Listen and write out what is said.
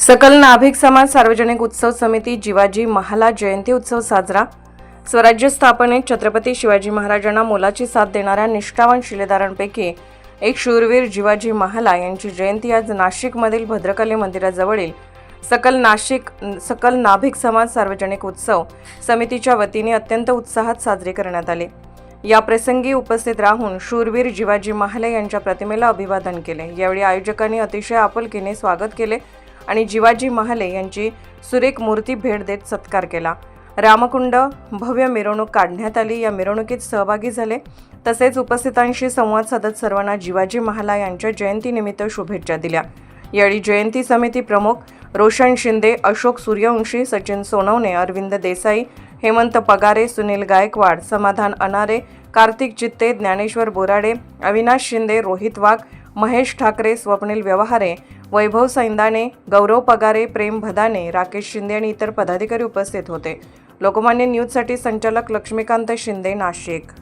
सकल नाभिक समाज सार्वजनिक उत्सव समिती जिवाजी महाराज जयंती उत्सव साजरा। स्वराज्य स्थापनेत छत्रपती शिवाजी महाराजांना मोलाची साथ देणाऱ्या निष्ठावान शिलेदारांपैकी एक शूरवीर जिवाजी महाराज यांची जयंती आज नाशिकमधील भद्रकाली मंदिराजवळील सकल नाभिक समाज सार्वजनिक उत्सव समितीच्या वतीने अत्यंत उत्साहात साजरी करण्यात आली। या प्रसंगी उपस्थित राहून शूरवीर जिवाजी महाराज यांच्या प्रतिमेला अभिवादन केले। यावेळी आयोजकांनी अतिशय आपुलकीने स्वागत केले आणि जिवाजी महाराज यांची सुरेख मूर्ती भेट देत सत्कार केला। रामकुंड भव्य मिरवणूक काढण्यात आली। या मिरवणुकीत सहभागी झाले तसेच उपस्थितांशी संवाद साधत सर्वांना जिवाजी महाराज यांच्या जयंतीनिमित्त शुभेच्छा दिल्या। यावेळी जयंती समिती प्रमुख रोशन शिंदे, अशोक सूर्यवंशी, सचिन सोनवणे, अरविंद देसाई, हेमंत पगारे, सुनील गायकवाड, समाधान अनारे, कार्तिक चित्ते, ज्ञानेश्वर बोराडे, अविनाश शिंदे, रोहित वाघ, महेश ठाकरे, स्वप्नील व्यवहारे, वैभव सैंदाने, गौरव पगारे, प्रेम भदाने, राकेश शिंदे आणि इतर पदाधिकारी उपस्थित होते। लोकमान्य न्यूजसाठी संचालक लक्ष्मीकांत शिंदे, नाशिक।